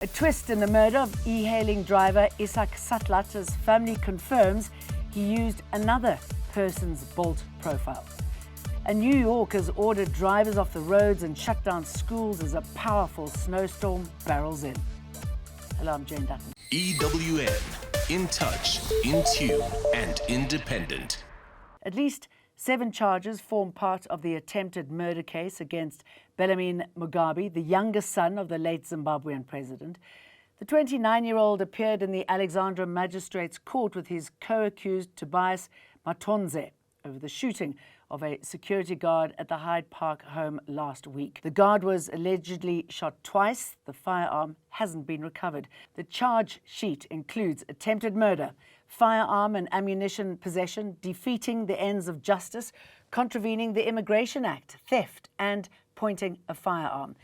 A twist in the murder of e-hailing driver Isak Satlat as family confirms he used another person's Bolt profile. And New York has ordered drivers off the roads and shut down schools as a powerful snowstorm barrels in. Hello, I'm Jane Dutton. EWN, in touch, in tune and independent. At least 7 charges form part of the attempted murder case against Bellarmine Mugabe, the youngest son of the late Zimbabwean president. The 29-year-old appeared in the Alexandra Magistrates Court with his co-accused Tobias Matonze over the shooting of a security guard at the Hyde Park home last week. The guard was allegedly shot twice. The firearm hasn't been recovered. The charge sheet includes attempted murder, firearm and ammunition possession, defeating the ends of justice, contravening the Immigration Act, theft and pointing a firearm.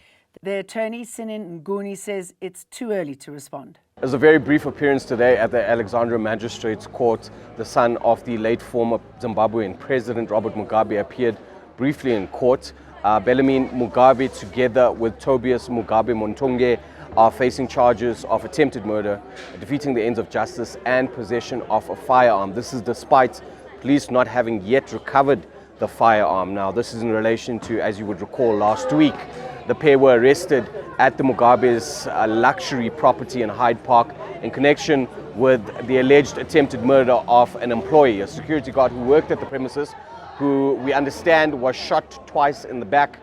Their attorney, Sinin Nguni, says it's too early to respond. It was a very brief appearance today at the Alexandra Magistrates Court. The son of the late former Zimbabwean President Robert Mugabe appeared briefly in court. Bellarmine Mugabe, together with Tobias Mugabe Montonge, are facing charges of attempted murder, defeating the ends of justice and possession of a firearm. This is despite police not having yet recovered the firearm. Now, this is in relation to, as you would recall, last week, the pair were arrested at the Mugabe's luxury property in Hyde Park in connection with the alleged attempted murder of an employee, a security guard who worked at the premises, who we understand was shot twice in the back.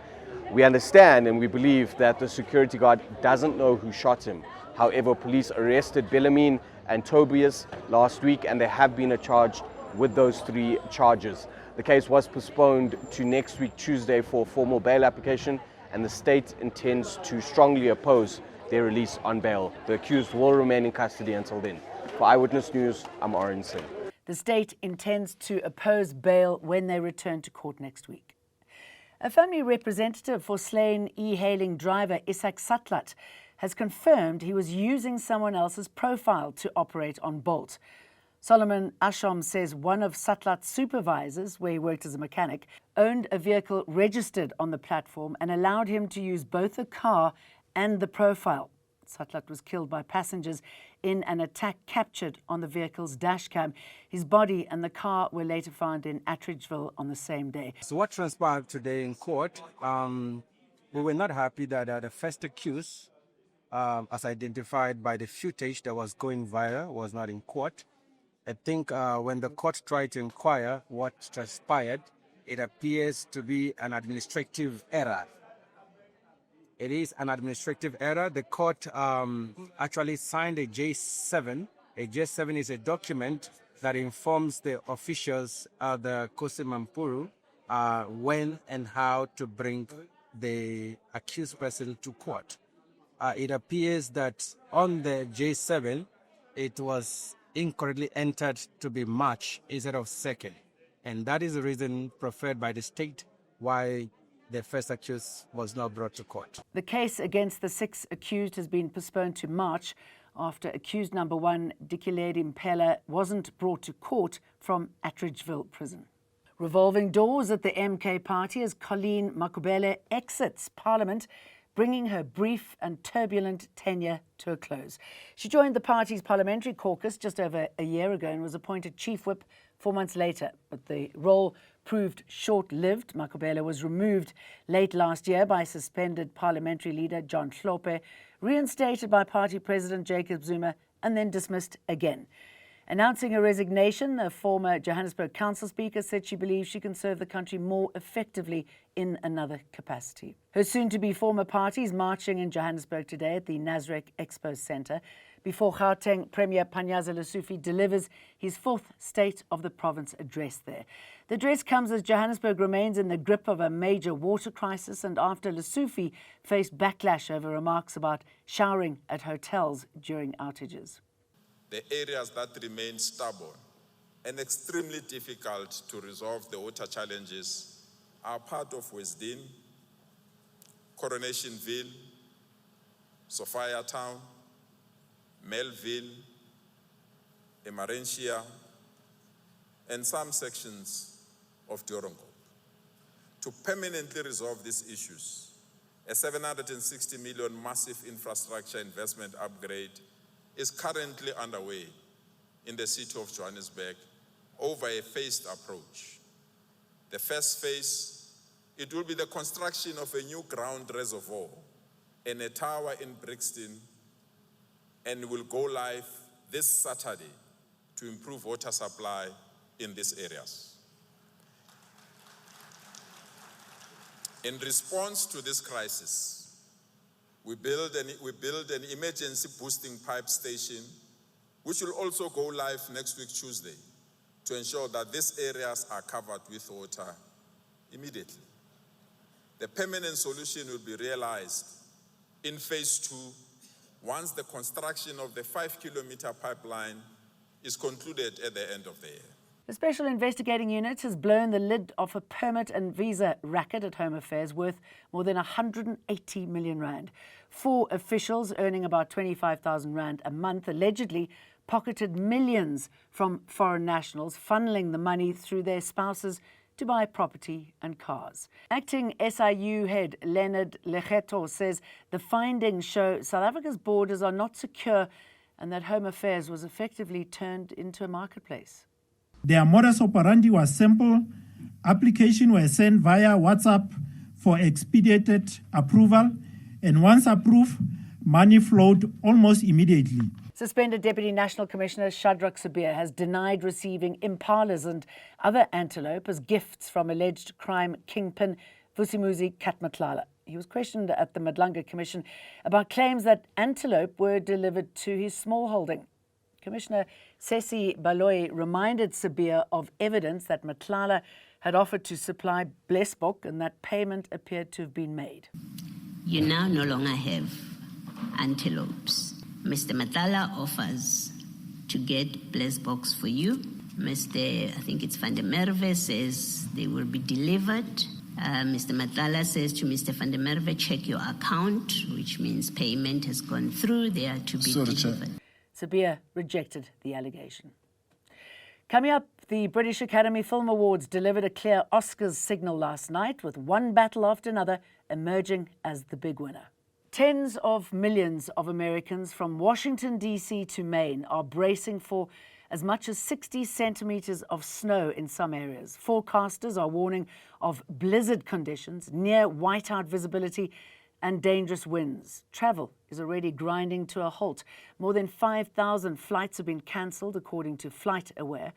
We understand and we believe that the security guard doesn't know who shot him. However, police arrested Bellarmine and Tobias last week, and they have been charged with those 3 charges. The case was postponed to next week, Tuesday, for a formal bail application, and the state intends to strongly oppose their release on bail. The accused will remain in custody until then. For Eyewitness News, I'm Oren Singh. The state intends to oppose bail when they return to court next week. A family representative for slain e-hailing driver Isak Satlat has confirmed he was using someone else's profile to operate on Bolt. Solomon Ashom says one of Satlat's supervisors, where he worked as a mechanic, owned a vehicle registered on the platform and allowed him to use both the car and the profile. Satlat was killed by passengers in an attack captured on the vehicle's dashcam. His body and the car were later found in Attridgeville on the same day. So what transpired today in court, we were not happy that the first accused, as identified by the footage that was going viral, was not in court. I think when the court tried to inquire what transpired, it appears to be an administrative error. It is an administrative error. The court actually signed a J7. A J7 is a document that informs the officials of the Kosi Mampuru when and how to bring the accused person to court. It appears that on the J7, it was incorrectly entered to be March instead of 2nd. And that is the reason preferred by the state why the first accused was not brought to court. The case against the 6 accused has been postponed to March after accused number 1, Dikiledi Mpela, wasn't brought to court from Attridgeville prison. Revolving doors at the MK party as Colleen Makhubele exits Parliament, bringing her brief and turbulent tenure to a close. She joined the party's parliamentary caucus just over a year ago and was appointed chief whip 4 months later, but the role proved short-lived. Makhubele was removed late last year by suspended parliamentary leader John Hlophe, reinstated by party president Jacob Zuma, and then dismissed again. Announcing her resignation, the former Johannesburg council speaker said she believes she can serve the country more effectively in another capacity. Her soon-to-be former party is marching in Johannesburg today at the Nasrec Expo Centre before Gauteng Premier Panyaza Lesufi delivers his 4th State of the Province address there. The address comes as Johannesburg remains in the grip of a major water crisis and after Lesufi faced backlash over remarks about showering at hotels during outages. The areas that remain stubborn and extremely difficult to resolve the water challenges are part of Westdene, Coronationville, Sophia Town, Melville, Emarentia, and some sections of Dorongo. To permanently resolve these issues, a 760 million massive infrastructure investment upgrade is currently underway in the city of Johannesburg over a phased approach. The first phase, it will be the construction of a new ground reservoir and a tower in Brixton, and will go live this Saturday to improve water supply in these areas. In response to this crisis, we build an emergency boosting pipe station, which will also go live next week, Tuesday, to ensure that these areas are covered with water immediately. The permanent solution will be realized in phase 2 once the construction of the 5-kilometer pipeline is concluded at the end of the year. The Special Investigating Unit has blown the lid off a permit and visa racket at Home Affairs worth more than 180 million rand. 4 officials earning about 25,000 rand a month allegedly pocketed millions from foreign nationals, funneling the money through their spouses to buy property and cars. Acting SIU head Leonard Legeto says the findings show South Africa's borders are not secure and that Home Affairs was effectively turned into a marketplace. Their modus operandi was simple. Applications were sent via WhatsApp for expedited approval, and once approved, money flowed almost immediately. Suspended Deputy National Commissioner Shadrach Sabir has denied receiving impalas and other antelope as gifts from alleged crime kingpin Vusimuzi Katmatlala. He was questioned at the Madlanga Commission about claims that antelope were delivered to his small holding. Commissioner Sesi Baloyi reminded Sabir of evidence that Matlala had offered to supply Blessbok and that payment appeared to have been made. You now no longer have antelopes. Mr. Matlala offers to get Blessboks for you. I think it's Van der Merwe says they will be delivered. Mr. Matlala says to Mr. Van der Merwe, check your account, which means payment has gone through. They are to be delivered. Sabir rejected the allegation. Coming up, the British Academy Film Awards delivered a clear Oscars signal last night, with one battle after another emerging as the big winner. Tens of millions of Americans from Washington, D.C. to Maine are bracing for as much as 60 centimetres of snow in some areas. Forecasters are warning of blizzard conditions, near whiteout visibility and dangerous winds. Travel is already grinding to a halt. More than 5,000 flights have been cancelled, according to FlightAware,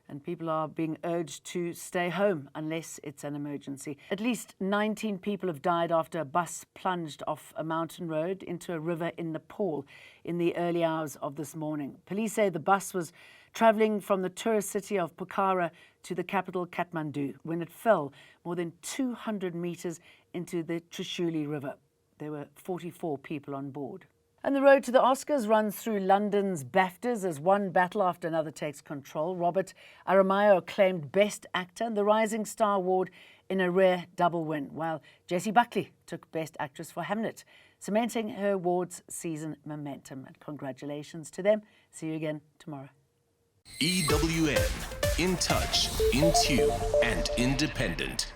and people are being urged to stay home unless it's an emergency. At least 19 people have died after a bus plunged off a mountain road into a river in Nepal in the early hours of this morning. Police say the bus was travelling from the tourist city of Pokhara to the capital Kathmandu when it fell more than 200 metres into the Trishuli River. There were 44 people on board. And the road to the Oscars runs through London's BAFTAs as one battle after another takes control. Robert Aramayo claimed Best Actor and the Rising Star Award in a rare double win, while Jessie Buckley took Best Actress for Hamnet, cementing her awards season momentum. And congratulations to them. See you again tomorrow. EWN, in touch, in tune, and independent.